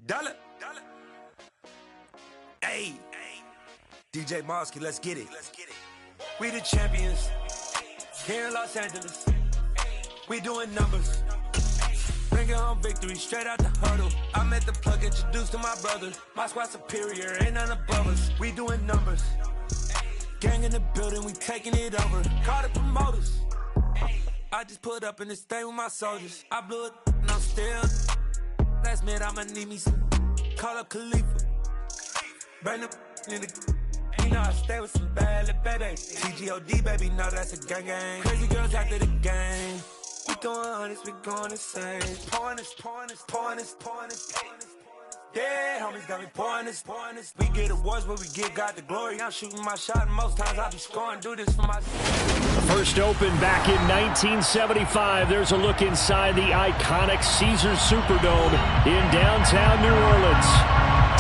Dollar. Hey, DJ Mosky, let's get it. We the champions here in Los Angeles. We doing numbers. Bringing home victory straight out the huddle. I met the plug, introduced to my brother. My squad superior, ain't none above us. We doing numbers. Gang in the building, we taking it over. Call the promoters. I just put up in this thing with my soldiers. I blew it and I'm still. Last minute I'ma need me some. Call up Khalifa. Bring the in the. You know I stay with some bad little babies. TGOD baby, know that's a gang gang. Crazy girls after the game. We throwing hundreds, we going insane. Pouring this. Yeah, homies got me pouring this. We get awards, but we get God the glory. I'm shooting my shot, and most times I be scoring. Do this for my. The first Open back in 1975. There's a look inside the iconic Caesars Superdome in downtown New Orleans.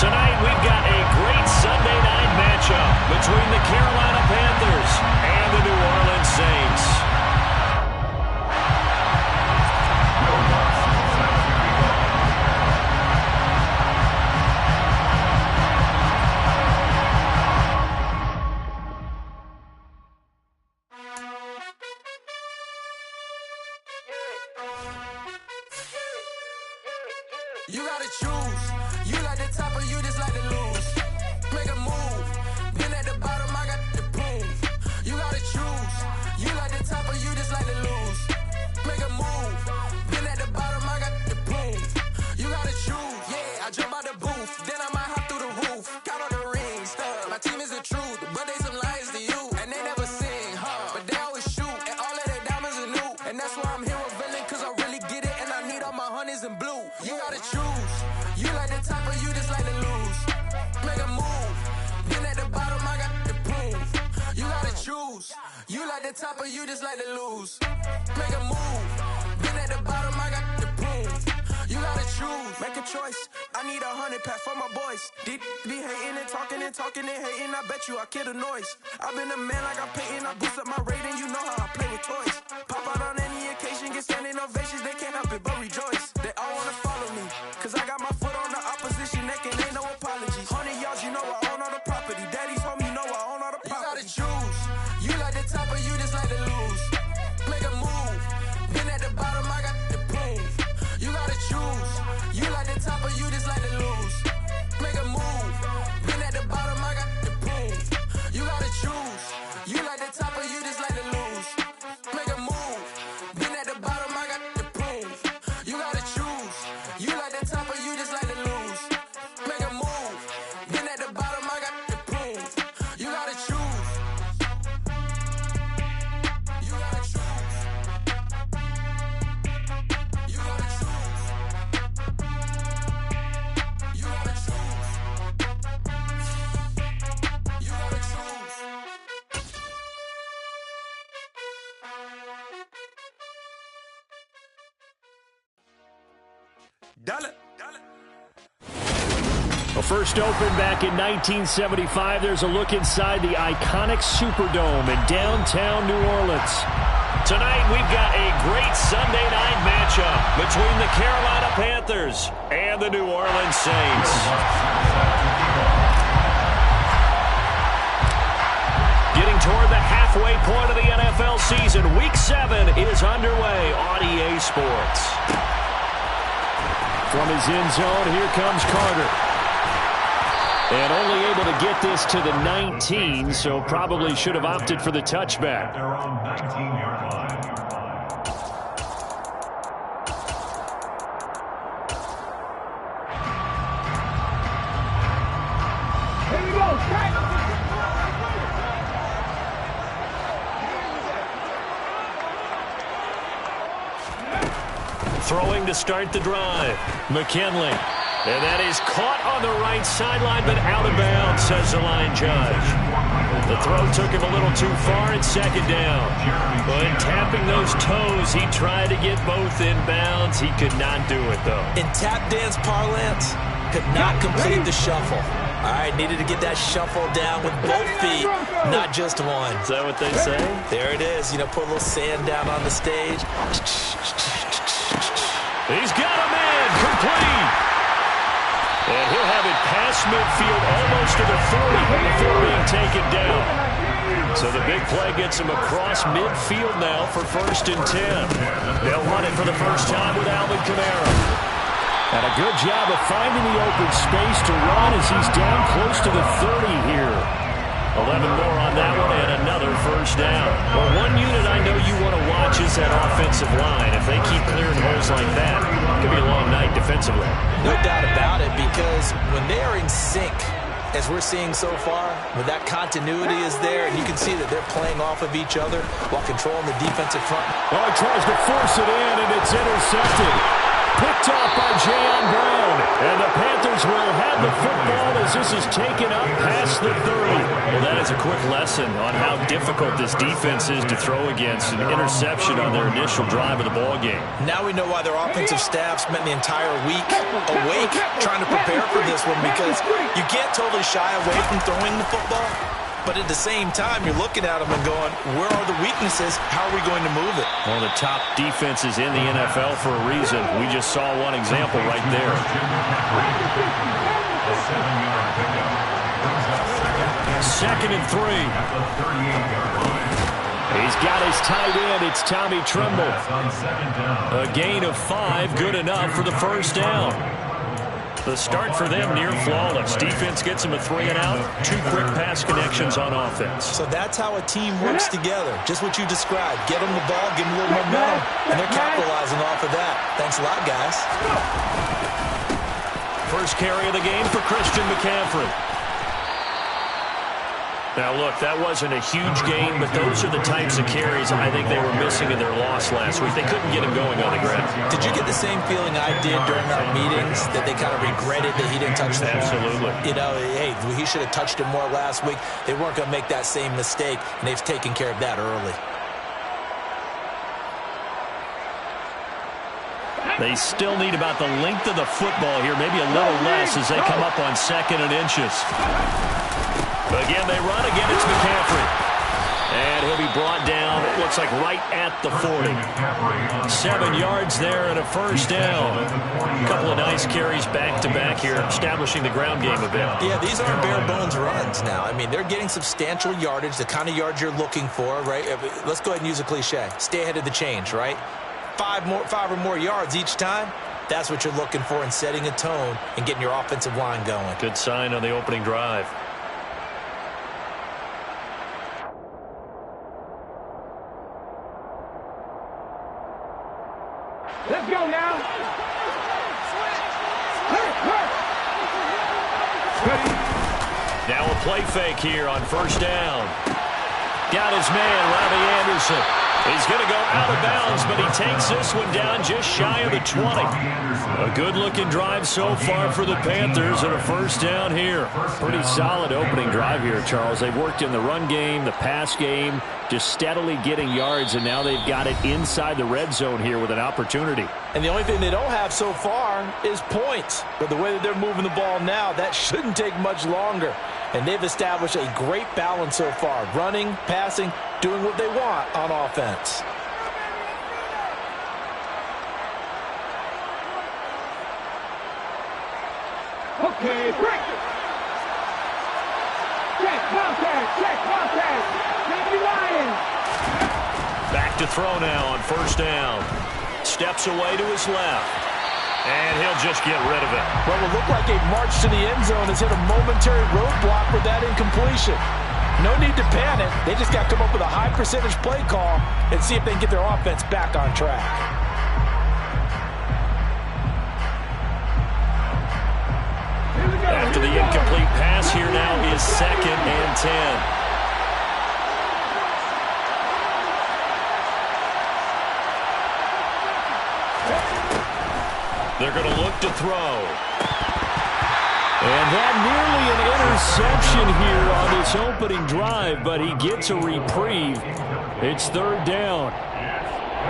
Tonight we've got a great Sunday night matchup between the Carolina Panthers and the New Orleans Saints. You gotta choose. You like the top or you just like to lose. Make a move. Been at the bottom, I got the proof. You gotta choose. You like the top or you just like to lose. Make a move. Been at the bottom, I got the proof. You gotta choose. Yeah, I jump out the booth. Then I might hop through the roof. Count on the rings. My team is the truth, but they some liars to you. And they never sing, but they always shoot. And all of their diamonds are new. And that's why I'm here revealing, cause I really get it. And I need all my honeys in blue. You gotta choose. You like the top or you just like to lose. Make a move. Been at the bottom, I got the proof. You gotta choose. You like the top or you just like to lose. Make a move. Been at the bottom, I got the proof. You gotta choose. Make a choice. I need 100 pack for my boys. Deep be hating and talking and hating. I bet you I kill the noise. I've been a man like I'm painting. I boost up my rating. You know how I play with toys. Pop out on any occasion, get standing ovations. They can't help it but rejoice. They all wanna follow me, cause I got my foot on the opposition neck and ain't no apologies. 100 yards, you know I own all the property. Daddy's home, you know I own all the property. You gotta choose. You like the top or you just like to lose. Make a move. Been at the bottom, I got the proof. You gotta choose. You like the top or you just like to lose. Make a move. Been at the bottom, I got the proof. You gotta choose. You like the top or you just like to lose. Make a move. Been at the bottom, I got the proof. You gotta choose. You like the top or you just like to lose. Make a move. Been at the bottom, I got the proof. You gotta choose. You gotta choose. You gotta choose. You gotta choose. You gotta choose. Dollar. The first Open back in 1975. There's a look inside the iconic Superdome in downtown New Orleans. Tonight we've got a great Sunday night matchup between the Carolina Panthers and the New Orleans Saints. Getting toward the halfway point of the NFL season, Week 7 is underway on EA Sports. From his end zone, here comes Carter. And only able to get this to the 19, so probably should have opted for the touchback. They're on 19-yard line. Here we go. Throwing to start the drive. McKinley. And that is caught on the right sideline, but out of bounds, says the line judge. The throw took him a little too far at second down. But tapping those toes, he tried to get both in bounds. He could not do it, though. In tap dance parlance, could not complete the shuffle. All right, needed to get that shuffle down with both feet, not just one. Is that what they say? There it is. You know, put a little sand down on the stage. He's got a man complete. And he'll have it past midfield almost to the 40 before being taken down. So the big play gets him across midfield now for 1st and 10. They'll run it for the first time with Alvin Kamara. And a good job of finding the open space to run as he's down close to the 30 here. 11 more on that one and another first down. Well, one unit I know you want to watch is that offensive line. If they keep clearing holes like that, it could be a long night defensively. No doubt about it, because when they are in sync, as we're seeing so far, when that continuity is there, and you can see that they're playing off of each other while controlling the defensive front. Oh, he tries to force it in, and it's intercepted. Picked off by Jayon Brown. And the Panthers will have the football as this is taken up past the 30. Well, that is a quick lesson on how difficult this defense is to throw against. An interception on their initial drive of the ball game. Now we know why their offensive staff spent the entire week awake trying to prepare for this one, because you can't totally shy away from throwing the football. But at the same time, you're looking at them and going, where are the weaknesses? How are we going to move it? One of the top defenses in the NFL for a reason. We just saw one example right there. 2nd and 3. He's got his tight end. It's Tommy Tremble. A gain of 5, good enough for the first down. The start for them near flawless. Defense gets them a 3 and out. 2 quick pass connections on offense. So that's how a team works together. Just what you described. Get them the ball, give them a little momentum, and they're capitalizing off of that. Thanks a lot, guys. First carry of the game for Christian McCaffrey. Now, look, that wasn't a huge gain, but those are the types of carries I think they were missing in their loss last week. They couldn't get him going on the ground. Did you get the same feeling I did during our meetings, that they kind of regretted that he didn't touch the ball? Absolutely. You know, hey, he should have touched it more last week. They weren't going to make that same mistake, and they've taken care of that early. They still need about the length of the football here, maybe a little less as they come up on 2nd and inches. Again, they run. Again, it's McCaffrey. And he'll be brought down, it looks like right at the 40. 7 yards there and a first down. A couple of nice carries back-to-back here, establishing the ground game a bit. Yeah, these aren't bare-bones runs now. I mean, they're getting substantial yardage, the kind of yards you're looking for, right? Let's go ahead and use a cliche. Stay ahead of the change, right? 5 or more yards each time. That's what you're looking for in setting a tone and getting your offensive line going. Good sign on the opening drive. Let's go now. Now a play fake here on first down. Got his man, Robbie Anderson. He's going to go out of bounds, but he takes this one down just shy of the 20. A good-looking drive so far for the Panthers and a first down here. Pretty solid opening drive here, Charles. They've worked in the run game, the pass game, just steadily getting yards, and now they've got it inside the red zone here with an opportunity. And the only thing they don't have so far is points. But the way that they're moving the ball now, that shouldn't take much longer. And they've established a great balance so far. Running, passing, doing what they want on offense. Okay, break. Check, contact, check, contact. Maybe Lions. Back to throw now on first down. Steps away to his left. And he'll just get rid of it. Well, it looked like a march to the end zone has hit a momentary roadblock with that incompletion. No need to panic. They just got to come up with a high percentage play call and see if they can get their offense back on track. After the incomplete pass, here now is 2nd and 10. They're going to look to throw. And that nearly an interception here on this opening drive, but he gets a reprieve. It's 3rd down.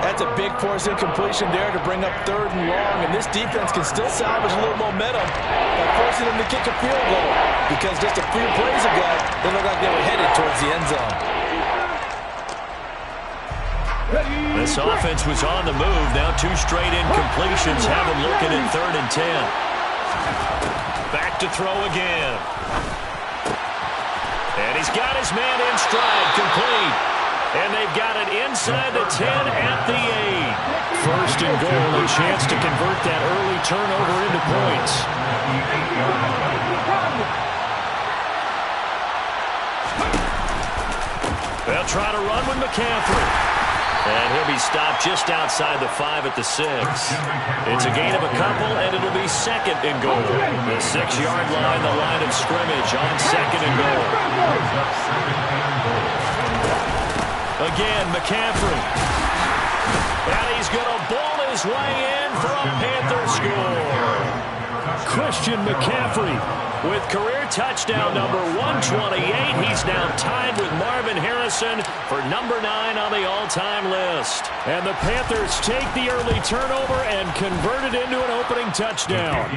That's a big force incompletion there to bring up 3rd and long, and this defense can still salvage a little momentum by forcing them to kick a field goal, because just a few plays ago, they looked like they were headed towards the end zone. This offense was on the move. Now 2 straight incompletions have them looking at 3rd and 10. Back to throw again. And he's got his man in stride, complete. And they've got it inside the 10 at the 8. 1st and goal, a chance to convert that early turnover into points. They'll try to run with McCaffrey. And he'll be stopped just outside the 5 at the 6. It's a gain of a couple, and it'll be 2nd and goal. The 6-yard line, the line of scrimmage on 2nd and goal. Again, McCaffrey. And he's going to ball his way in for a Panther score. Christian McCaffrey with career touchdown number 128. He's now tied with Marvin Harrison for number 9 on the all-time list. And the Panthers take the early turnover and convert it into an opening touchdown.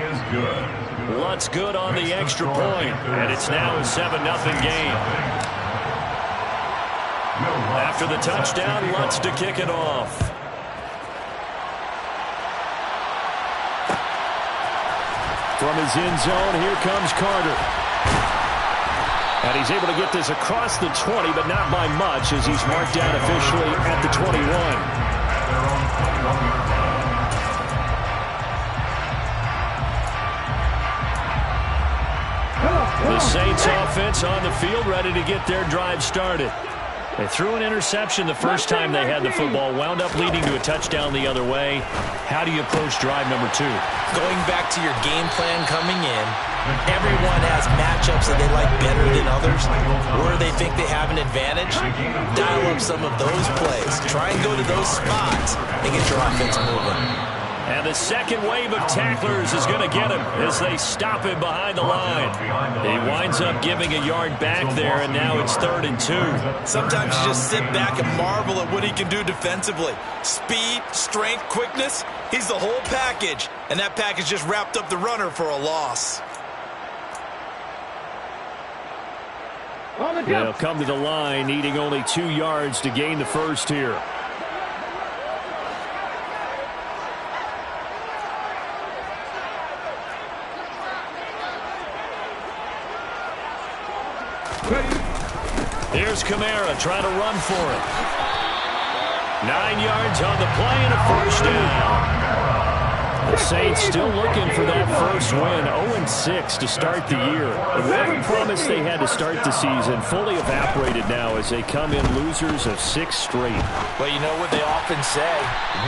Lutz good on the extra point, and it's now a 7-0 game. After the touchdown, Lutz to kick it off. From his end zone, here comes Carter. And he's able to get this across the 20, but not by much, as he's marked down officially at the 21. The Saints offense on the field, ready to get their drive started. They threw an interception the first time they had the football, wound up leading to a touchdown the other way. How do you approach drive number 2? Going back to your game plan coming in, everyone has matchups that they like better than others, where they think they have an advantage. Dial up some of those plays. Try and go to those spots and get your offense moving. And the second wave of tacklers is going to get him as they stop him behind the line. He winds up giving a yard back there, and now it's 3rd and 2. Sometimes you just sit back and marvel at what he can do defensively. Speed, strength, quickness, he's the whole package. And that package just wrapped up the runner for a loss. They'll come to the line, needing only 2 yards to gain the first here. Here's Kamara trying to run for it. 9 yards on the play and a first down. The Saints still looking for that first win. 0-6 to start the year. And whatever promise they had to start the season fully evaporated now as they come in losers of 6 straight. Well, you know what they often say,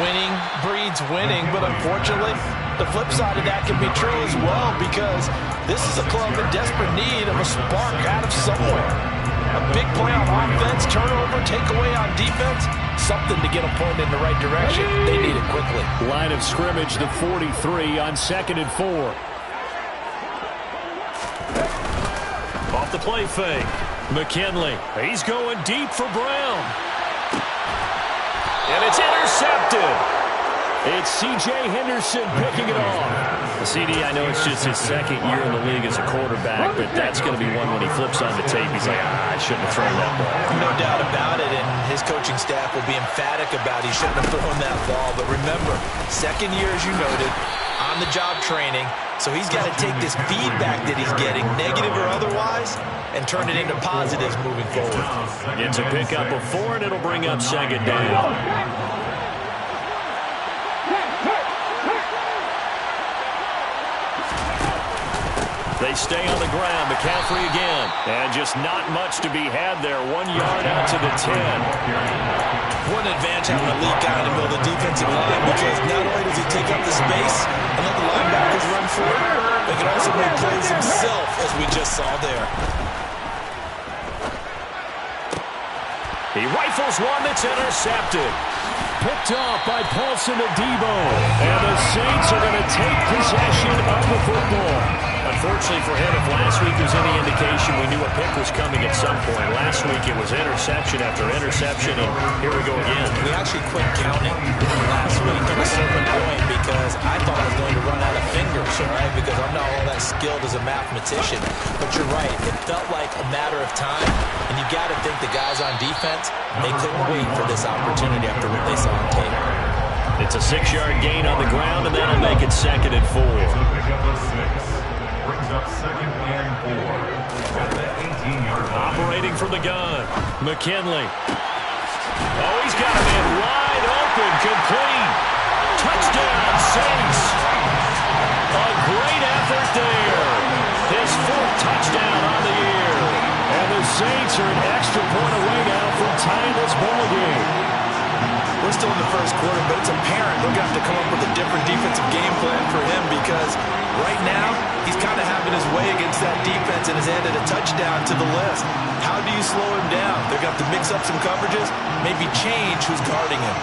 winning breeds winning, but unfortunately, the flip side of that can be true as well, because this is a club in desperate need of a spark out of somewhere. A big play on offense, turnover, takeaway on defense, something to get them pointed in the right direction. They need it quickly. Line of scrimmage, the 43 on 2nd and 4. Off the play fake. McKinley, he's going deep for Brown. And it's intercepted. It's C.J. Henderson picking it off. CD, I know it's just his 2nd year in the league as a quarterback, but that's going to be one when he flips on the tape. He's like, I shouldn't have thrown that ball. No doubt about it, and his coaching staff will be emphatic about he shouldn't have thrown that ball. But remember, 2nd year, as you noted, on-the-job training, so he's got to take this feedback that he's getting, negative or otherwise, and turn it into positives moving forward. It's a pickup of 4, and it'll bring up 2nd down. They stay on the ground. McCaffrey again. And just not much to be had there. 1 yard out to the 10. What an advantage having a elite guy in the middle of the defensive line, because not only does he take up the space and let the linebackers run for it, but he can also make plays himself, as we just saw there. He rifles one that's intercepted. Picked off by Paulson Adebo. And the Saints are going to take possession of the football. A Unfortunately for him, if last week was any indication, we knew a pick was coming at some point. Last week it was interception after interception, and here we go again. We actually quit counting last week at a certain point because I thought I was going to run out of fingers, all right, because I'm not all that skilled as a mathematician. But you're right. It felt like a matter of time, and you got to think the guys on defense, they couldn't wait for this opportunity after what they saw on tape. It's a 6-yard gain on the ground, and that'll make it 2nd and 4. Pick up a 6. Brings up 2nd and 4 at the 18-yard line. Operating from the gun, McKinley. Oh, he's got a man wide open, complete. Touchdown, Saints. A great effort there. His 4th touchdown on the year. And the Saints are an extra point away now from tying this ball game. We're still in the first quarter, but it's apparent they're going to have to come up with a different defensive game plan for him because right now he's kind of having his way against that defense and has added a touchdown to the list. How do you slow him down? They're going to have to mix up some coverages, maybe change who's guarding him.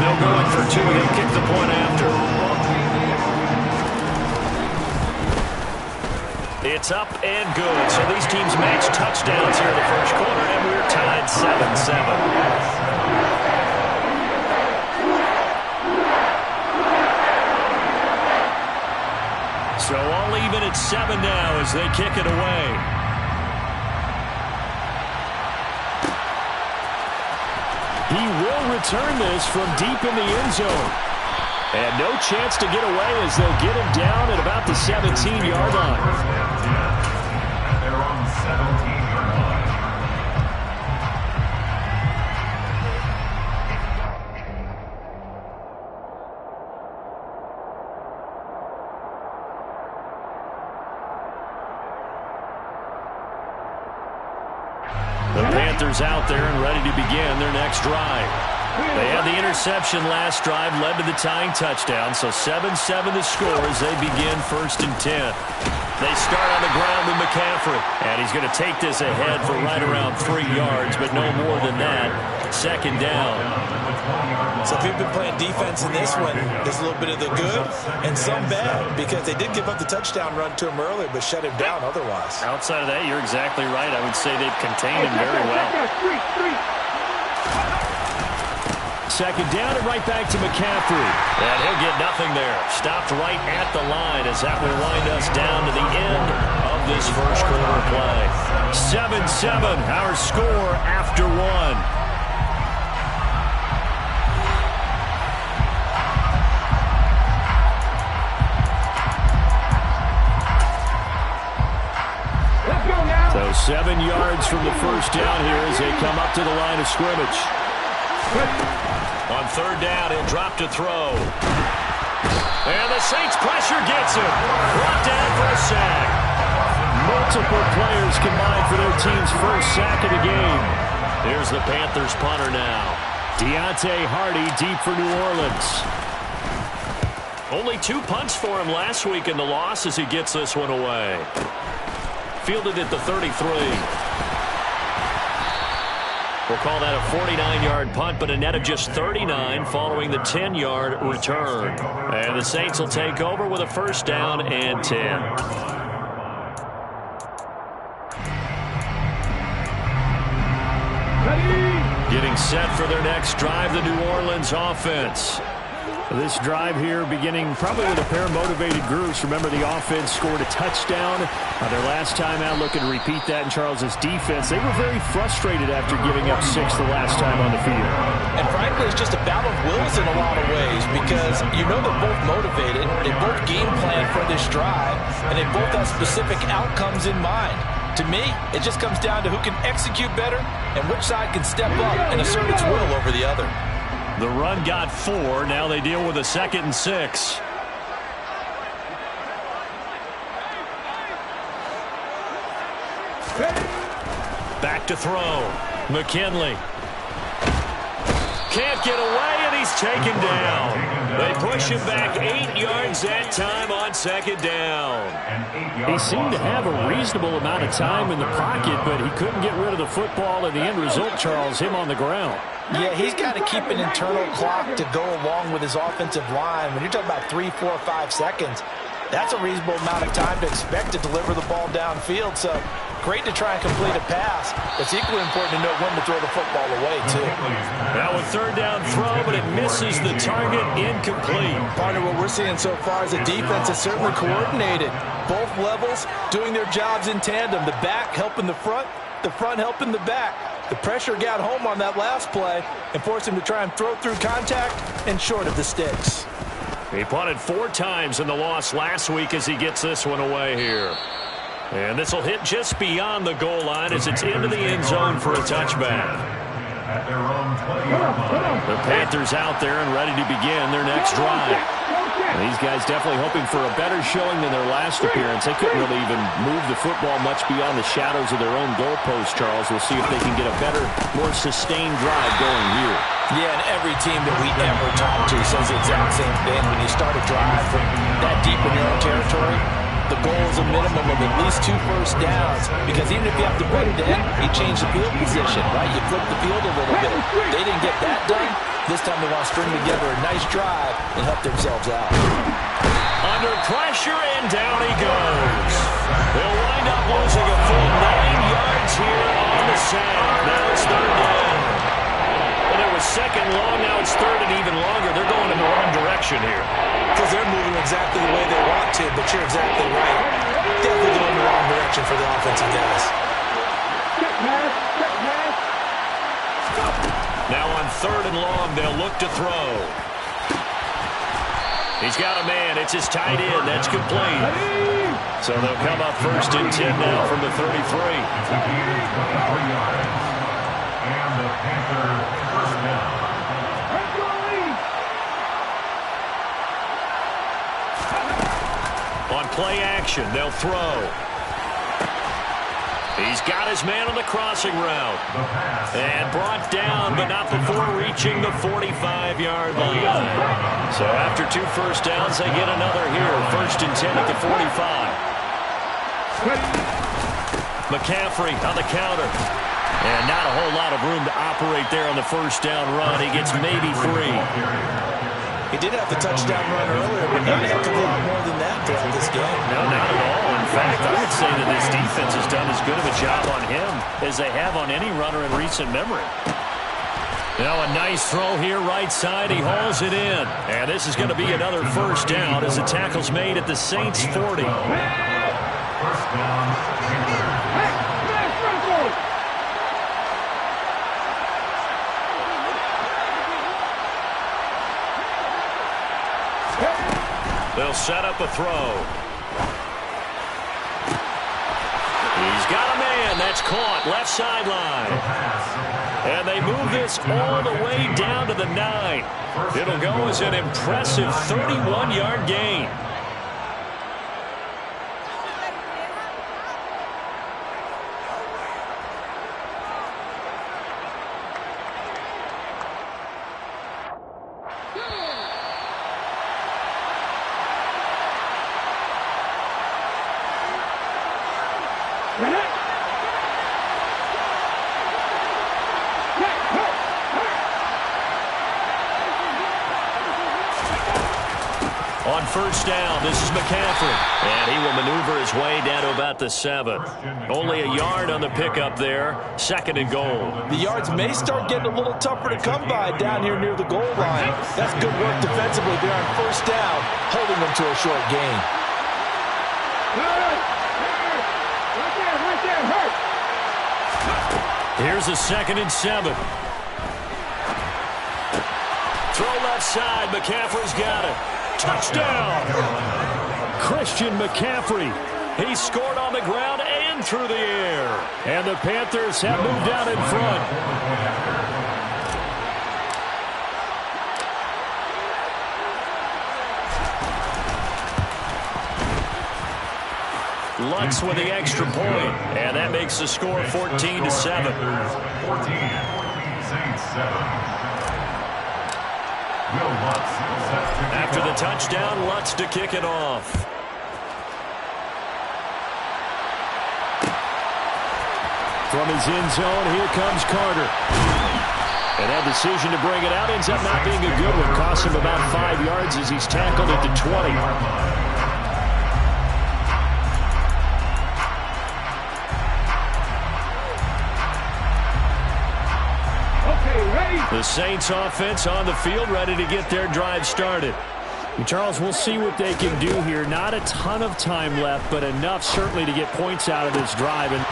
They'll go in for 2. They'll kick the point after. It's up and good. So these teams match touchdowns here in the first quarter, and we're tied 7-7. So all even at 7 now as they kick it away. He will return this from deep in the end zone. And no chance to get away as they'll get him down at about the 17-yard line. They're on the 17-yard line. The Panthers out there and ready to begin their next drive. They had the interception last drive, led to the tying touchdown, so 7-7 the score as they begin 1st and 10. They start on the ground with McCaffrey, and he's going to take this ahead for right around 3 yards, but no more than that. 2nd down. So if you've been playing defense in this one, there's a little bit of the good and some bad because they did give up the touchdown run to him earlier but shut him down otherwise. Outside of that, you're exactly right. I would say they've contained him very well. 2nd down and right back to McCaffrey. And he'll get nothing there. Stopped right at the line as that will wind us down to the end of this first quarter play. 7-7, our score after 1. So 7 yards from the first down here as they come up to the line of scrimmage. On 3rd down, he'll drop to throw. And the Saints pressure gets him. Brought down for a sack. Multiple players combined for their team's first sack of the game. Here's the Panthers punter now. Deontay Hardy deep for New Orleans. Only 2 punts for him last week in the loss as he gets this one away. Fielded at the 33. We'll call that a 49-yard punt, but a net of just 39 following the 10-yard return. And the Saints will take over with a 1st down and 10. Getting set for their next drive, the New Orleans offense. This drive here beginning probably with a pair of motivated groups. Remember, the offense scored a touchdown their last time out. Looking to repeat that in Charles's defense. They were very frustrated after giving up 6 the last time on the field. And frankly, it's just a battle of wills in a lot of ways because you know they're both motivated. They both game plan for this drive, and they both have specific outcomes in mind. To me, it just comes down to who can execute better and which side can step up and assert its will over the other. The run got 4. Now they deal with a 2nd and 6. Back to throw. McKinley. Can't get away, and he's taken down. They push him back 8 yards that time on second down. He seemed to have a reasonable amount of time in the pocket, but he couldn't get rid of the football, and the end result, Charles, him on the ground. Yeah, he's got to keep an internal clock to go along with his offensive line. When you're talking about 3, 4, 5 seconds, that's a reasonable amount of time to expect to deliver the ball downfield. So great to try and complete a pass. It's equally important to know when to throw the football away, too. Now a third down throw, but it misses the target, incomplete. Partner, what we're seeing so far is the defense is certainly coordinated. Both levels doing their jobs in tandem. The back helping the front helping the back. The pressure got home on that last play and forced him to try and throw through contact and short of the sticks. He punted 4 times in the loss last week as he gets this one away here. And this will hit just beyond the goal line as it's into the end zone for a touchback. The Panthers out there and ready to begin their next drive. And these guys definitely hoping for a better showing than their last appearance. They couldn't really even move the football much beyond the shadows of their own goalpost, Charles. We'll see if they can get a better, more sustained drive going here. Yeah, and every team that we ever talk to says the exact same thing. When you start a drive from that deep in your own territory, the goal is a minimum of at least 2 first downs, because even if you have to put it in, you change the field position, right? You flip the field a little bit. They didn't get that done. This time they want to string together a nice drive and help themselves out. Under pressure, and down he goes. They'll wind up losing a full 9 yards here on the sack. Now it's third down. And it was second long, now it's third and even longer. They're going in the wrong direction here. Because they're moving exactly the way they want to, but you're exactly right. Definitely going in the wrong direction for the offensive guys. Now on third and long, they'll look to throw. He's got a man. It's his tight end. That's complete. So they'll come up first and 10 now from the 33. And the Panthers first down. On play action, they'll throw. He's got his man on the crossing route. And brought down, but not before reaching the 45-yard line. So after 2 first downs, they get another here. First and 10 at the 45. McCaffrey on the counter. And not a whole lot of room to operate there on the first down run. He gets maybe 3. He did have the touchdown run earlier, but not a heck of a lot more than that throughout this game. No, not at all. In fact, I would say that this defense has done as good of a job on him as they have on any runner in recent memory. Now a nice throw here right side. He hauls it in. And this is going to be another first down as the tackle's made at the Saints 40. First down. They'll set up a throw. He's got a man. That's caught. Left sideline. And they move this all the way down to the 9. It'll go as an impressive 31-yard gain. On first down, this is McCaffrey. And he will maneuver his way down to about the 7. Only a yard on the pickup there. Second and goal. The yards may start getting a little tougher to come by down here near the goal line. That's good work defensively there on first down, holding them to a short gain. Here's a second and 7. Throw left side. McCaffrey's got it. Touchdown! Christian McCaffrey. He scored on the ground and through the air. And the Panthers have moved out in front. Lutz with the extra point. And that makes the score 14-7. 14, Saints 7. Will Lutz sets the touchdown, Lutz to kick it off. From his end zone, here comes Carter. And that decision to bring it out ends up not being a good one. Costs him about 5 yards as he's tackled at the 20. The Saints offense on the field, ready to get their drive started. And Charles, we'll see what they can do here. Not a ton of time left, but enough certainly to get points out of this drive. And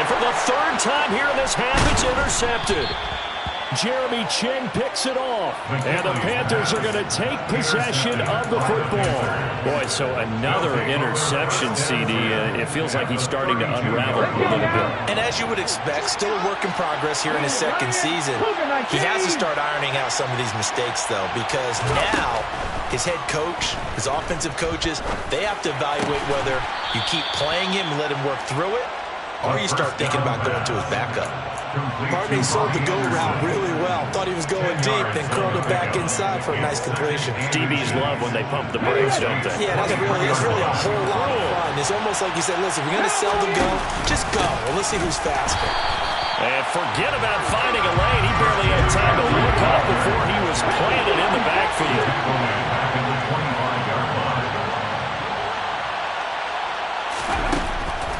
for the third time here in this half, it's intercepted. Jeremy Chinn picks it off. And the Panthers are going to take possession of the football. Boy, so another interception, CD. It feels like he's starting to unravel a little bit. And as you would expect, still a work in progress here in his second season. He has to start ironing out some of these mistakes, though, because now his head coach, his offensive coaches, they have to evaluate whether you keep playing him and let him work through it, or you start thinking about going to his backup. Barney sold the go route really well. Thought he was going deep, then curled it back inside for a nice completion. DBs love when they pump the brakes, don't they? Yeah, that's really a whole lot of fun. It's almost like you said, listen, if you're going to sell the go, just go. Well, let's see who's faster. And forget about finding a lane. He barely had time to look up before he was planted in the backfield.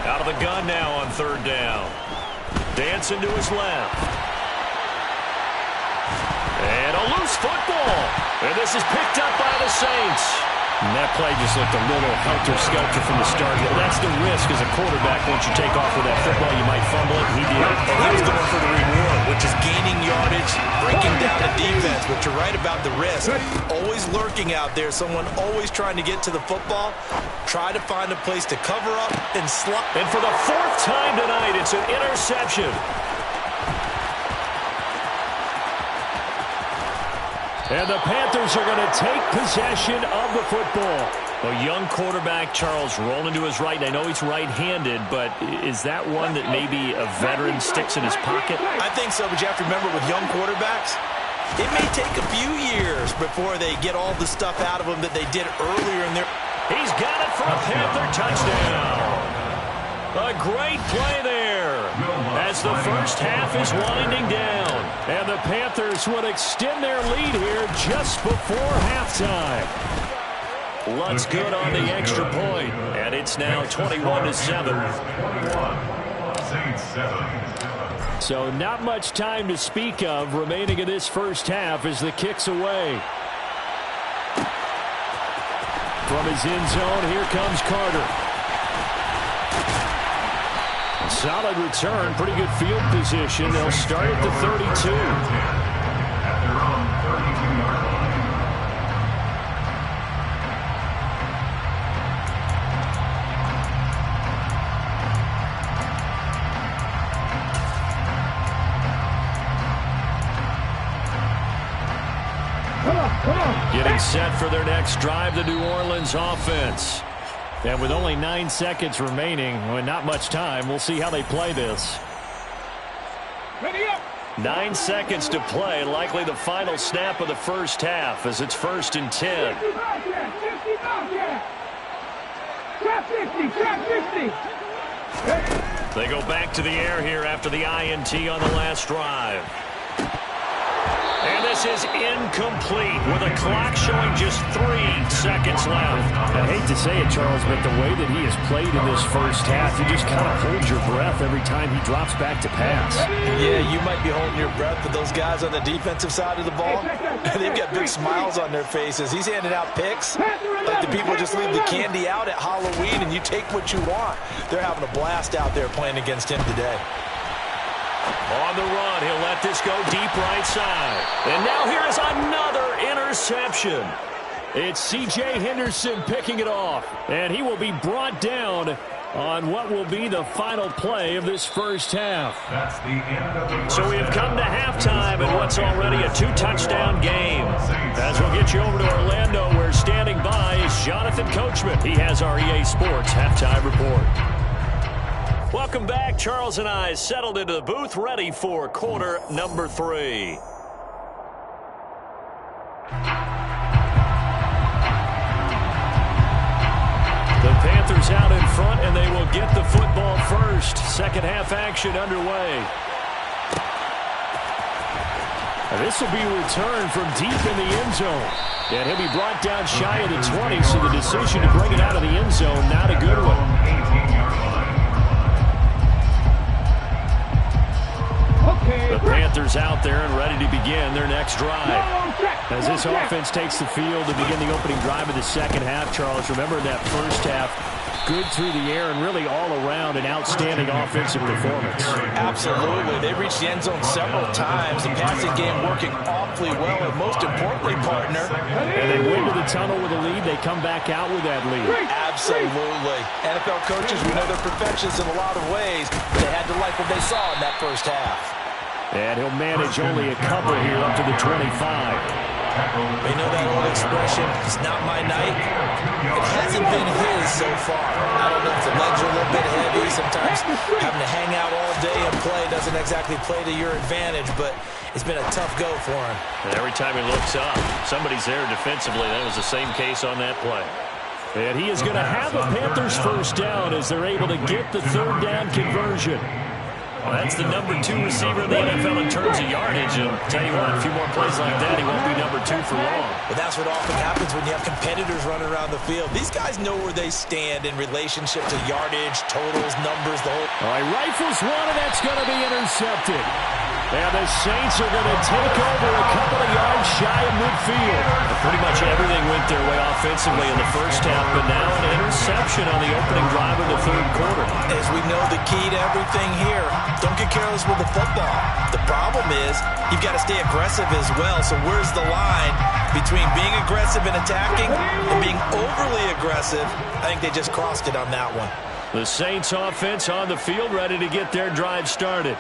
Out of the gun now on third down. Dancing to his left. And a loose football. And this is picked up by the Saints. And that play just looked a little helter-skelter from the start. Well, that's the risk as a quarterback. Once you take off with that football, you might fumble it. He did. And he was going for the reward, which is gaining yardage, breaking down the defense. But you're right about the risk. Always lurking out there. Someone always trying to get to the football. Try to find a place to cover up and slot. And for the fourth time tonight, it's an interception. And the Panthers are going to take possession of the football. A young quarterback, Charles, rolling to his right. And I know he's right-handed, but is that one that maybe a veteran sticks in his pocket? I think so, but you have to remember with young quarterbacks, it may take a few years before they get all the stuff out of them that they did earlier in their... He's got it for a Panther touchdown. A great play there as the first half is winding down. And the Panthers would extend their lead here just before halftime. Lutz good on the extra point, and it's now 21-7. So not much time to speak of remaining in this first half as the kick's away. From his end zone, here comes Carter. Solid return, pretty good field position. They'll start at the 32. At their own 32-yard line. Getting set for their next drive, the New Orleans offense. And with only 9 seconds remaining, well, not much time, we'll see how they play this. Ready up. 9 seconds to play, likely the final snap of the first half as it's 1st and 10. 50 Trap 50. They go back to the air here after the INT on the last drive. And this is incomplete with a clock showing just 3 seconds left. I hate to say it, Charles, but the way that he has played in this first half, you just kind of hold your breath every time he drops back to pass. Yeah, you might be holding your breath, but those guys on the defensive side of the ball, they've got big smiles on their faces. He's handing out picks like the people just leave the candy out at Halloween and you take what you want. They're having a blast out there playing against him today. On the run, he'll let this go deep right side. And now here is another interception. It's C.J. Henderson picking it off. And he will be brought down on what will be the final play of this first half. That's the end of the So we have come to halftime in what's already a 2-touchdown game. As we'll get you over to Orlando, where standing by is Jonathan Coachman. He has our EA Sports halftime report. Welcome back. Charles and I settled into the booth, ready for quarter number 3. Panthers out in front, and they will get the football first. Second half action underway. This will be returned from deep in the end zone. And he'll be brought down shy of the 20, so the decision to bring it out of the end zone, not a good one. The Panthers out there and ready to begin their next drive. As this offense takes the field to begin the opening drive of the second half, Charles, remember that first half, good through the air and really all around an outstanding offensive performance. Absolutely. They reached the end zone several times. The passing game working awfully well, and most importantly, partner. And they went to the tunnel with a lead. They come back out with that lead. Absolutely. NFL coaches, we know they're perfectionists in a lot of ways, but they had to like what they saw in that first half. And he'll manage only a couple here up to the 25. We know that old expression, it's not my night. It hasn't been his so far. I don't know if the legs are a little bit heavy. Sometimes having to hang out all day and play doesn't exactly play to your advantage, but it's been a tough go for him. And every time he looks up, somebody's there defensively. That was the same case on that play. And he is going to have a Panthers first down as they're able to get the third down conversion. Well, that's the number 2 receiver in the NFL in terms of yardage. And tell you what, a few more plays like that, he won't be number 2 for long. But that's what often happens when you have competitors running around the field. These guys know where they stand in relationship to yardage, totals, numbers, the whole... All right, rifles one, and that's going to be intercepted. And the Saints are going to take over a couple of yards shy of midfield. Pretty much everything went their way offensively in the first half, but now an interception on the opening drive of the third quarter. As we know, the key to everything here, don't get careless with the football. The problem is you've got to stay aggressive as well. So where's the line between being aggressive and attacking and being overly aggressive? I think they just crossed it on that one. The Saints offense on the field ready to get their drive started.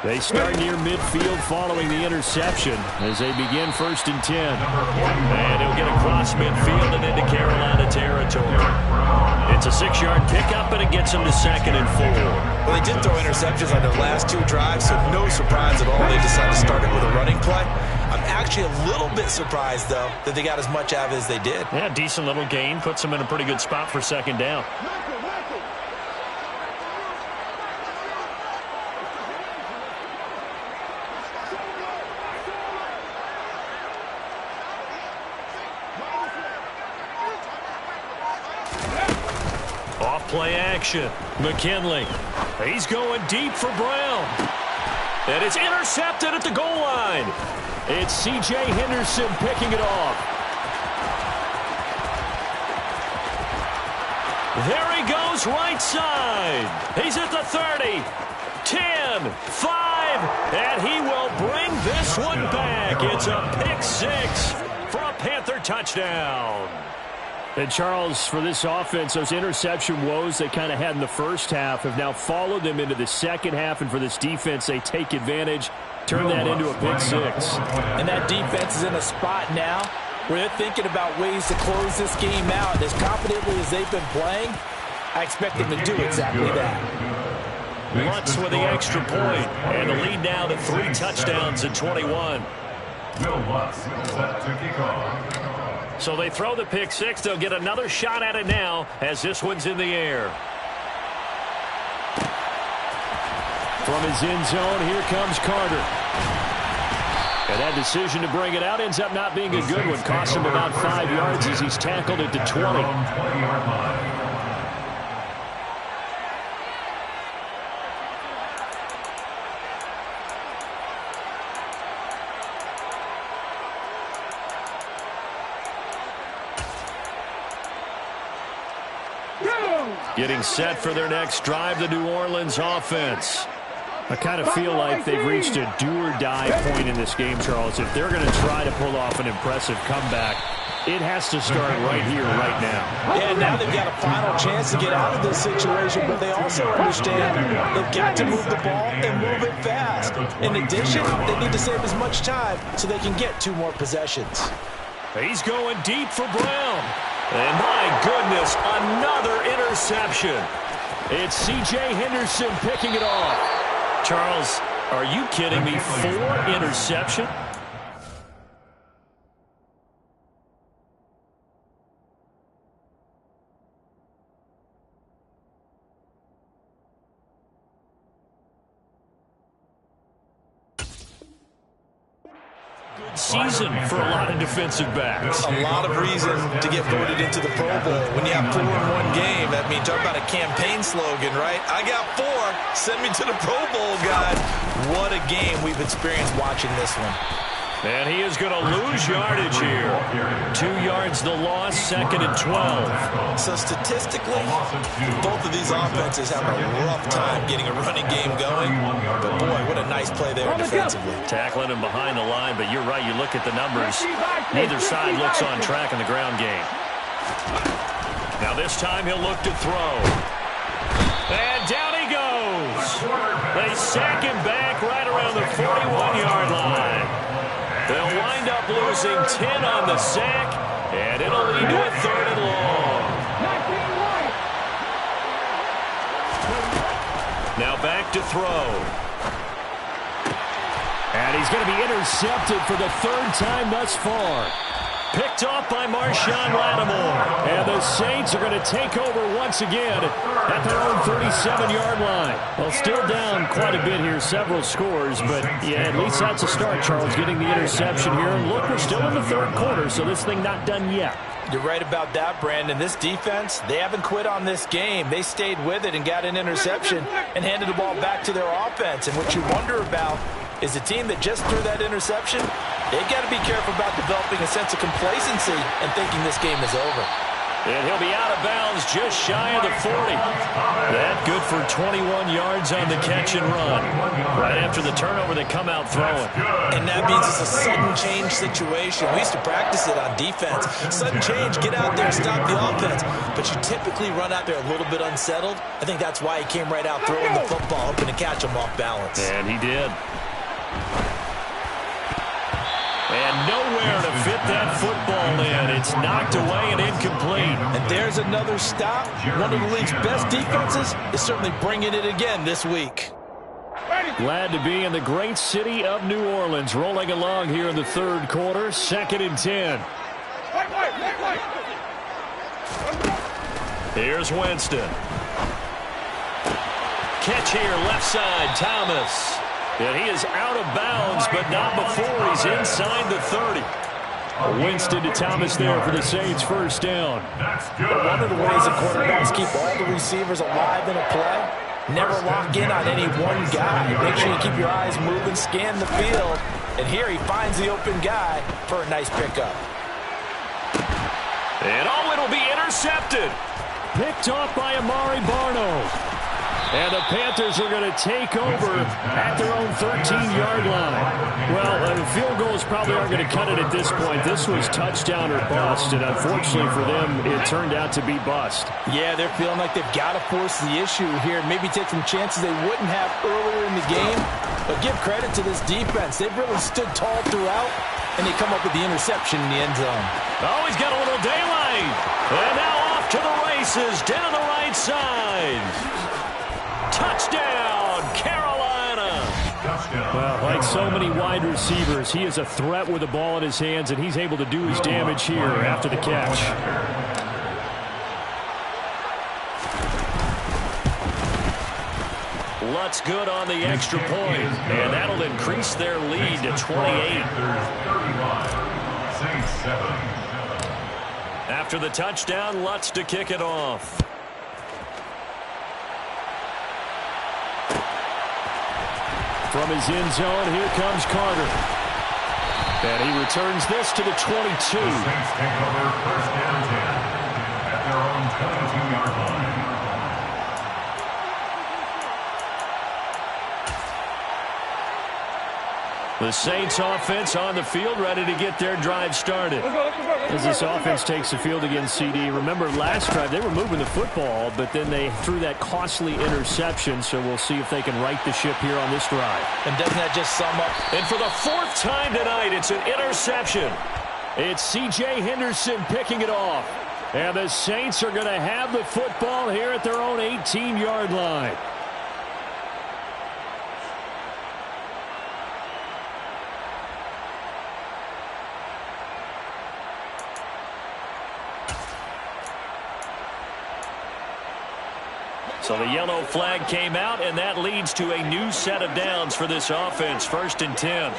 They start near midfield following the interception as they begin 1st and 10. And he'll get across midfield and into Carolina territory. It's a 6-yard pickup, and it gets them to 2nd and 4. Well, they did throw interceptions on their last 2 drives, so no surprise at all. They decided to start it with a running play. I'm actually a little bit surprised, though, that they got as much out of it as they did. Yeah, decent little gain. Puts them in a pretty good spot for 2nd down. Play action. McKinley. He's going deep for Brown. And it's intercepted at the goal line. It's C.J. Henderson picking it off. There he goes, right side. He's at the 30. 10, 5, and he will bring this one back. It's a pick 6 for a Panther touchdown. And Charles, for this offense, those interception woes they kind of had in the first half have now followed them into the second half. And for this defense, they take advantage, turn that into a pick 6. And that defense is in a spot now where they're thinking about ways to close this game out. And as confidently as they've been playing, I expect them to do exactly that. Lutz with the extra point, and the lead now to 3 touchdowns at 21. Will Lutz set to kick off. So they throw the pick 6. They'll get another shot at it now as this one's in the air. From his end zone, here comes Carter. And that decision to bring it out ends up not being a good one. Costs him about 5 yards as he's tackled at the 20. 20-yard line. Getting set for their next drive, the New Orleans offense. I kind of feel like they've reached a do-or-die point in this game, Charles. If they're going to try to pull off an impressive comeback, it has to start right here, right now. Yeah, now they've got a final chance to get out of this situation, but they also understand they've got to move the ball and move it fast. In addition, they need to save as much time so they can get 2 more possessions. He's going deep for Brown. And my goodness, another interception. It's C.J. Henderson picking it off. Charles, are you kidding me? 4 interceptions? season for a lot of defensive backs. A lot of reason to get voted into the Pro Bowl. When you have 4 in one game, that means talk about a campaign slogan, right? I got 4. Send me to the Pro Bowl, guys. What a game we've experienced watching this one. And he is going to lose yardage here. 2 yards the loss, 2nd and 12. So statistically, both of these offenses have a rough time getting a running game going. But boy, what a nice play there defensively. Tackling him behind the line, but you're right, you look at the numbers. Neither side looks on track in the ground game. Now this time he'll look to throw. And down he goes. They sack him back right around the 41-yard line. They'll wind up losing 10 on the sack, and it'll lead to a 3rd and long. Now back to throw. And he's going to be intercepted for the 3rd time thus far. Picked off by Marshawn Lattimore. And the Saints are going to take over once again at their own 37-yard line. Well, still down quite a bit here, several scores, but yeah, at least that's a start, Charles, getting the interception here. And look, we're still in the 3rd quarter, so this thing not done yet. You're right about that, Brandon. This defense, they haven't quit on this game. They stayed with it and got an interception and handed the ball back to their offense. And what you wonder about is the team that just threw that interception, they've got to be careful about developing a sense of complacency and thinking this game is over. And he'll be out of bounds just shy of the 40. That good for 21 yards on the catch and run. Right after the turnover, they come out throwing. And that means it's a sudden change situation. We used to practice it on defense. Sudden change, get out there, stop the offense. But you typically run out there a little bit unsettled. I think that's why he came right out throwing the football, hoping to catch him off balance. And he did. And nowhere to fit that football in. It's knocked away and incomplete. And there's another stop. One of the league's best defenses is certainly bringing it again this week. Glad to be in the great city of New Orleans. Rolling along here in the 3rd quarter. 2nd and 10. Here's Winston. Catch here, left side, Thomas. And he is out of bounds, but not before he's inside the 30. Winston to Thomas there for the Saints' 1st down. One of the ways that quarterbacks keep all the receivers alive in a play, never lock in on any one guy. Make sure you keep your eyes moving, scan the field. And here he finds the open guy for a nice pickup. And it'll be intercepted. Picked off by Amari Barno. And the Panthers are going to take over at their own 13-yard line. Well, the field goals probably aren't going to cut it at this point. This was touchdown or bust, and unfortunately for them, it turned out to be bust. Yeah, they're feeling like they've got to force the issue here, maybe take some chances they wouldn't have earlier in the game. But give credit to this defense. They've really stood tall throughout, and they come up with the interception in the end zone. Oh, he's got a little daylight. And now off to the races, down the right side. Touchdown, Carolina. Well, like so many wide receivers, he is a threat with the ball in his hands, and he's able to do his damage here after the catch. Lutz good on the extra point, and that'll increase their lead to 28. After the touchdown, Lutz to kick it off. From his end zone, here comes Carter. And he returns this to the 22. The Saints take over 1st and 10 at their own 22-yard line. The Saints offense on the field, ready to get their drive started. As this offense takes the field against CD, remember last drive they were moving the football, but then they threw that costly interception, so we'll see if they can right the ship here on this drive. And doesn't that just sum up? And for the 4th time tonight, it's an interception. It's C.J. Henderson picking it off. And the Saints are going to have the football here at their own 18-yard line. So the yellow flag came out, and that leads to a new set of downs for this offense. 1st and 10.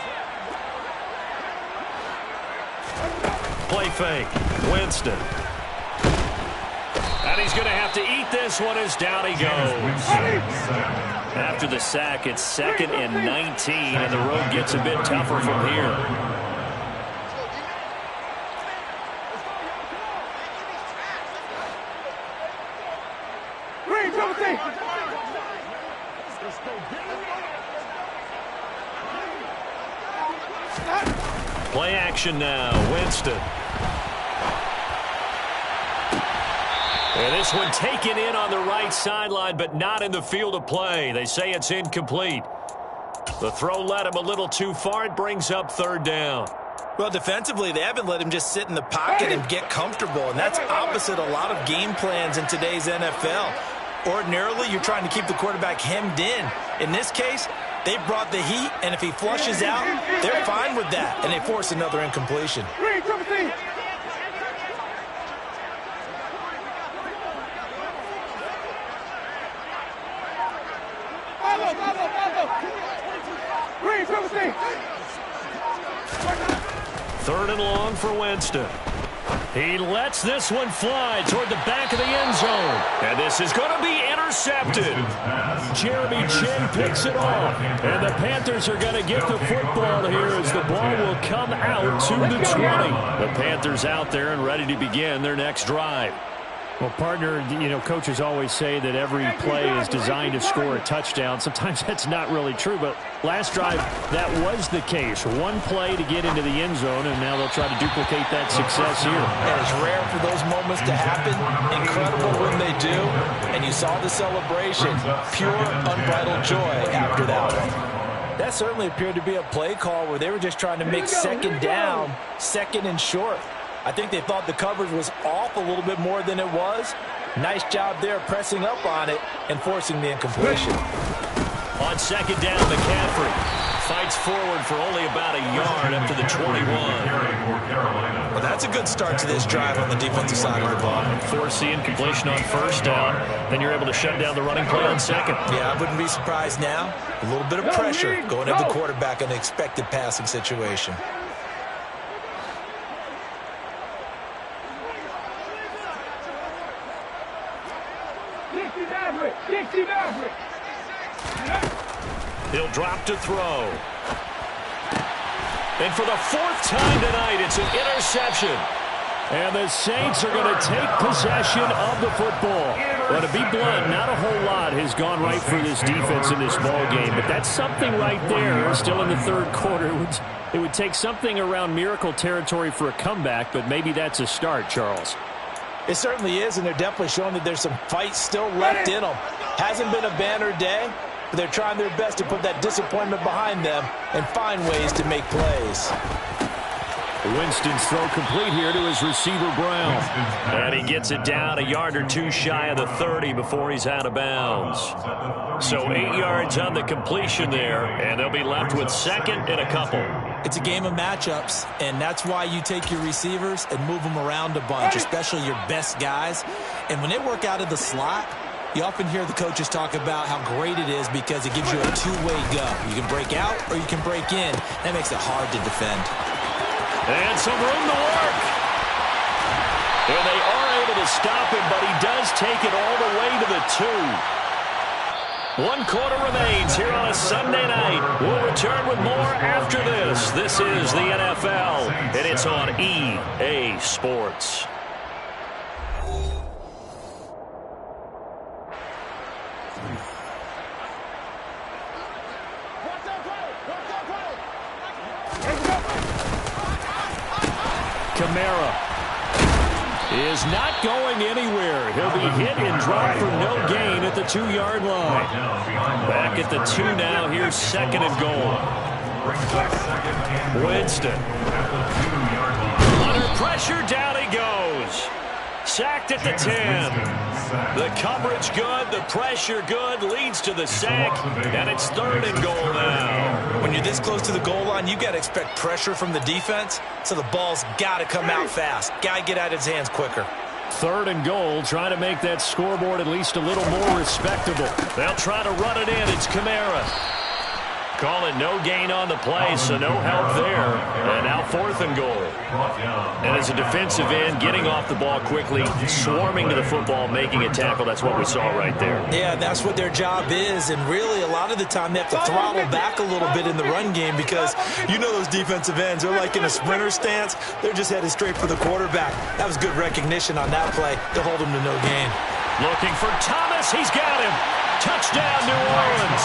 play fake. Winston. And he's going to have to eat this one as down he goes. After the sack, it's 2nd and 19, and the road gets a bit tougher from here. Play action now. Winston. And this one taken in on the right sideline, but not in the field of play. They say it's incomplete. The throw led him a little too far. It brings up 3rd down. Well, defensively, they haven't let him just sit in the pocket and get comfortable, and that's opposite a lot of game plans in today's NFL. Ordinarily, you're trying to keep the quarterback hemmed in. In this case, they brought the heat, and if he flushes out, they're fine with that, and they force another incompletion. Third and long for Winston. He lets this one fly toward the back of the end zone. And this is going to be intercepted. Jeremy Chinn picks it off. And the Panthers are going to get the football here as the ball will come out to the 20. The Panthers out there and ready to begin their next drive. Well, partner, you know, coaches always say that every play is designed to score a touchdown. Sometimes that's not really true, but last drive, that was the case. One play to get into the end zone, and now they'll try to duplicate that success here. And it's rare for those moments to happen. Incredible when they do. And you saw the celebration. Pure, unbridled joy after that one. That certainly appeared to be a play call where they were just trying to make 2nd down, 2nd and short. I think they thought the coverage was off a little bit more than it was. Nice job there pressing up on it and forcing the incompletion. On 2nd down, McCaffrey fights forward for only about a yard up to the 21. Well, that's a good start to this drive on the defensive side of the ball. Force the incompletion on 1st down. Then you're able to shut down the running play on 2nd. Yeah, I wouldn't be surprised now. A little bit of pressure going at the quarterback in an expected passing situation. He'll drop to throw. And for the 4th time tonight, it's an interception. And the Saints are going to take possession of the football. But to be blunt, not a whole lot has gone right for this defense in this ball game. But that's something right there, still in the 3rd quarter. It would take something around miracle territory for a comeback, but maybe that's a start, Charles. It certainly is, and they're definitely showing that there's some fight still left in them. Hasn't been a banner day, but they're trying their best to put that disappointment behind them and find ways to make plays. Winston's throw complete here to his receiver, Brown. And he gets it down a yard or two shy of the 30 before he's out of bounds. So 8 yards on the completion there, and they'll be left with 2nd and a couple. It's a game of matchups, and that's why you take your receivers and move them around a bunch, especially your best guys. And when they work out of the slot, you often hear the coaches talk about how great it is because it gives you a two-way go. You can break out or you can break in. That makes it hard to defend. And some room to work. And they are able to stop him, but he does take it all the way to the 2. 1 quarter remains here on a Sunday night. We'll return with more after this. This is the NFL, and it's on EA Sports. Kamara is not going anywhere. He'll be hit and dropped for no gain at the 2-yard line. Back at the 2 now. Here's 2nd and goal. Winston. Under pressure, down he goes. Sacked at the 10. The coverage good, the pressure good, leads to the sack, and it's 3rd and goal now. When you're this close to the goal line, you've got to expect pressure from the defense, so the ball's got to come out fast. Got to get out of his hands quicker. 3rd and goal, trying to make that scoreboard at least a little more respectable. They'll try to run it in. It's Kamara. Call it no gain on the play, so no help there. And now 4th and goal. And as a defensive end, getting off the ball quickly, swarming to the football, making a tackle, that's what we saw right there. Yeah, that's what their job is. And really, a lot of the time, they have to throttle back a little bit in the run game because you know those defensive ends, they're like in a sprinter stance. They're just headed straight for the quarterback. That was good recognition on that play to hold him to no gain. Looking for Thomas. He's got him. Touchdown, New Orleans.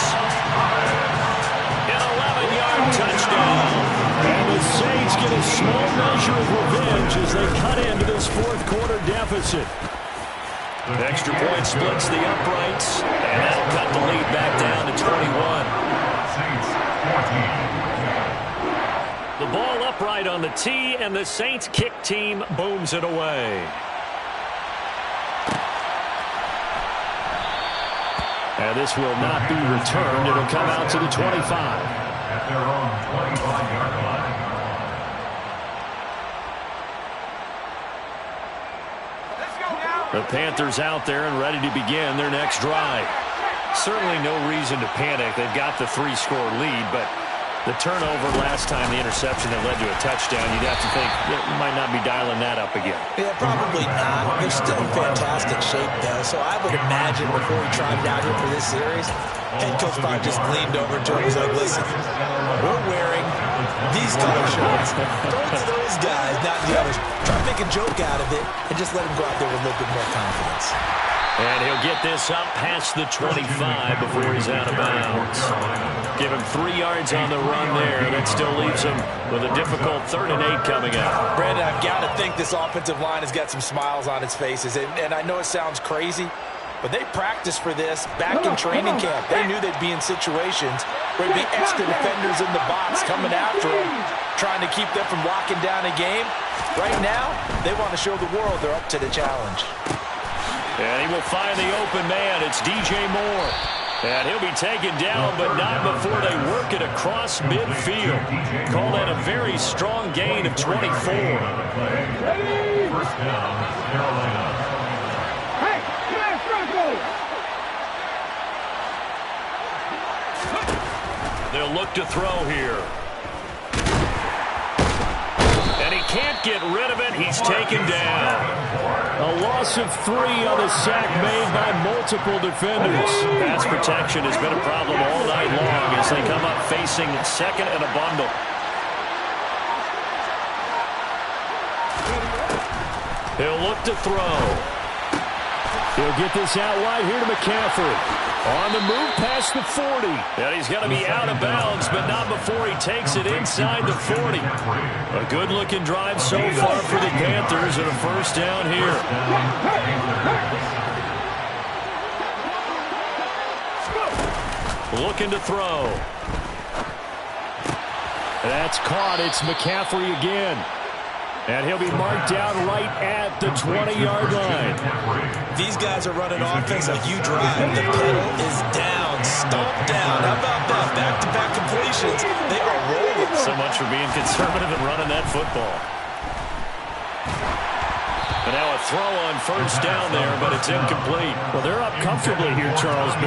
An 11-yard touchdown. And the Saints get a small measure of revenge as they cut into this 4th quarter deficit. Extra point splits the uprights, and that'll cut the lead back down to 21. Saints 14. The ball upright on the tee, and the Saints kick team booms it away. And this will not be returned. It'll come out to the 25. At their own 25-yard line. The Panthers out there and ready to begin their next drive. Certainly no reason to panic. They've got the 3-score lead, but the turnover last time, the interception that led to a touchdown, you'd have to think that you might not be dialing that up again. Yeah, probably not. They're still in fantastic shape, though, so I would imagine before he trotted out here for this series, head coach probably just leaned over to him and was like, listen, we're wearing these color shirts. Throw it to those guys, not the others. Try to make a joke out of it and just let him go out there with a little bit more confidence. And he'll get this up past the 25 before he's out of bounds. Give him 3 yards on the run there. That still leaves him with a difficult 3rd and 8 coming up. Brandon, I've got to think this offensive line has got some smiles on its faces. And I know it sounds crazy, but they practiced for this back in training camp. They knew they'd be in situations where there'd be extra defenders in the box coming after them, trying to keep them from locking down a game. Right now, they want to show the world they're up to the challenge. And he will find the open man. It's DJ Moore. And he'll be taken down, but not before they work it across midfield. Call that a very strong gain of 24. First down, Carolina. Hey, come on, They'll look to throw here. And he can't get rid of it. He's taken down. A loss of 3 on the sack made by multiple defenders. Pass protection has been a problem all night long as they come up facing 2nd and a bundle. He'll look to throw. He'll get this out wide here to McCaffrey. On the move past the 40. And he's going to be out of bounds, but not before he takes it inside the 40. A good-looking drive so far for the Panthers and a first down here. Looking to throw. That's caught. It's McCaffrey again. And he'll be marked down right at the 20-yard line. These guys are running offense like you drive. The pedal is down, stomped down. How about that? Back-to-back completions. They are rolling. So much for being conservative and running that football. And now a throw on first down there, but it's incomplete. Well, they're up comfortably here, Charles, but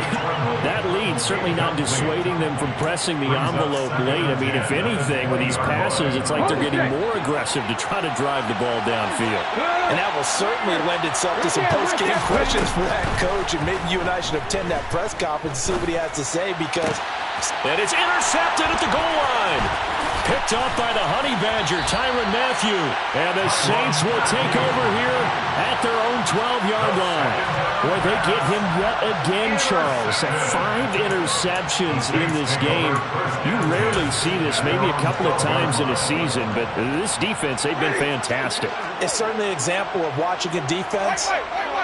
that lead certainly not dissuading them from pressing the envelope late. I mean, if anything, with these passes, it's like they're getting more aggressive to try to drive the ball downfield. And that will certainly lend itself to some post-game questions for that coach, and maybe you and I should attend that press conference and see what he has to say because... And it's intercepted at the goal line. Picked up by the Honey Badger, Tyrann Mathieu. And the Saints will take over here at their own 12-yard line. Boy, they get him yet again, Charles. 5 interceptions in this game. You rarely see this, maybe a couple of times in a season, but this defense, they've been fantastic. It's certainly an example of watching a defense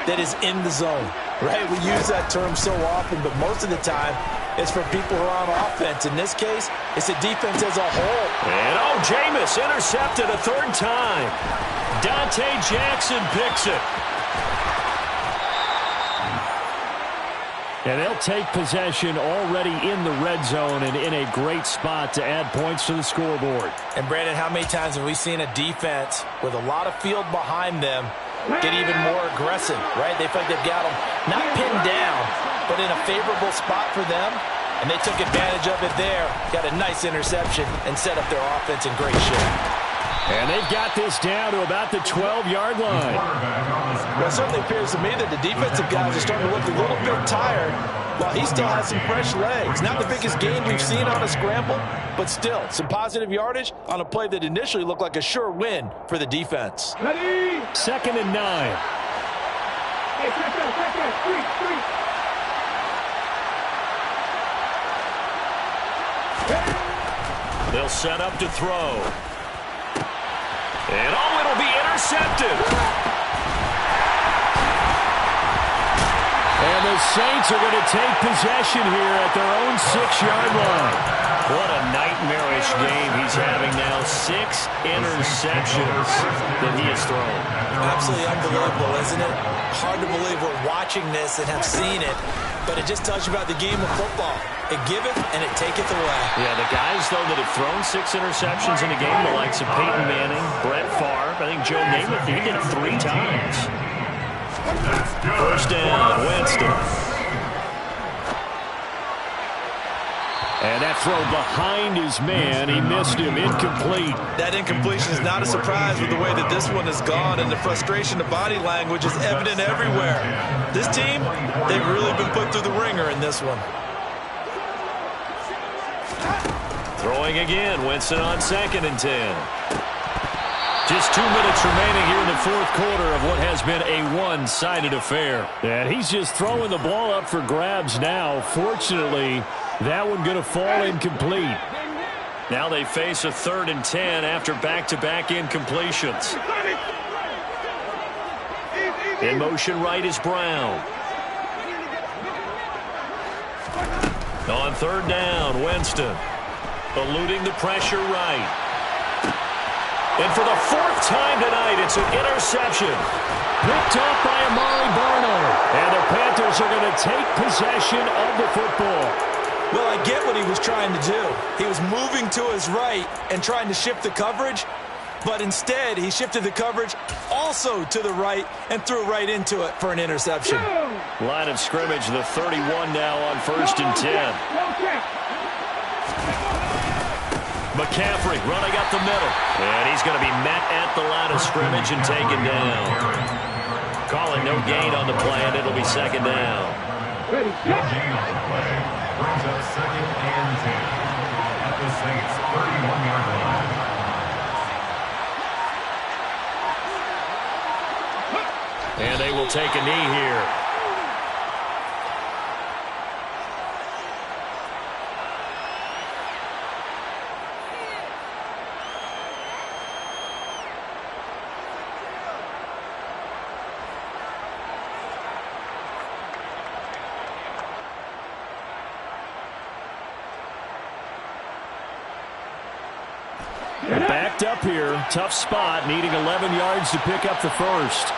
that is in the zone, right? We use that term so often, but most of the time, it's for people who are on offense. In this case, it's the defense as a whole. And Jameis intercepted a 3rd time. Dante Jackson picks it. And they'll take possession already in the red zone and in a great spot to add points to the scoreboard. And Brandon, how many times have we seen a defense with a lot of field behind them get even more aggressive, right? They feel like they've got them not pinned down, but in a favorable spot for them, And they took advantage of it there. Got a nice interception and set up their offense in great shape. And they've got this down to about the 12-yard line. Well, it certainly appears to me that the defensive guys are starting to look a little bit tired while he still has some fresh legs. Not the biggest gain we've seen on a scramble, but still some positive yardage on a play that initially looked like a sure win for the defense. Ready? 2nd and 9. Hey, check that, street. They'll set up to throw. And it'll be intercepted. And the Saints are going to take possession here at their own 6-yard line. What a nightmarish game he's having now. 6 interceptions that he has thrown. Absolutely unbelievable, isn't it? Hard to believe we're watching this and have seen it, but it just tells you about the game of football. It giveth and it taketh away. Yeah, the guys, though, that have thrown 6 interceptions in a game, the likes of Peyton Manning, Brett Favre, I think Joe Namath, he did it 3 times. First down, Winston. And that throw behind his man, he missed him, incomplete. That incompletion is not a surprise with the way that this one has gone, and the frustration of body language is evident everywhere. This team, they've really been put through the ringer in this one. Throwing again, Winston on 2nd and 10. Just 2 minutes remaining here in the 4th quarter of what has been a one-sided affair. And he's just throwing the ball up for grabs now. Fortunately, that one going to fall incomplete. Now they face a 3rd and 10 after back-to-back incompletions. In motion right is Brown. On 3rd down, Winston. Eluding the pressure right. And for the 4th time tonight, it's an interception. Picked off by Amari Barnard. And the Panthers are going to take possession of the football. Well, I get what he was trying to do. He was moving to his right and trying to shift the coverage, but instead he shifted the coverage also to the right and threw right into it for an interception. Line of scrimmage, the 31 now on 1st and 10. McCaffrey running up the middle. And he's going to be met at the line of scrimmage and taken down. Calling no gain on the play, and it'll be 2nd down. No gain on the play. Brings up 2nd and 10 at the Saints' 31-yard line. And they will take a knee here. Backed up here, tough spot, needing 11 yards to pick up the 1st.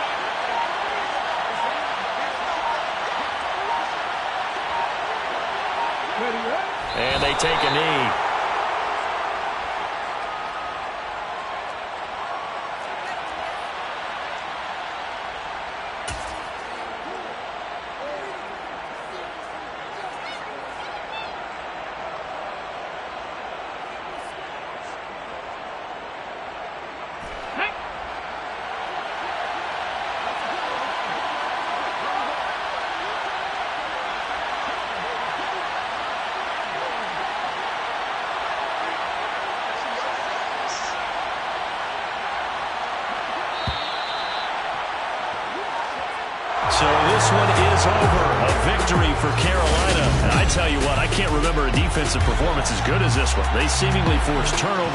And they take a knee. So this one is over. A victory for Carolina. And I tell you what, I can't remember a defensive performance as good as this one. They seemingly forced turnover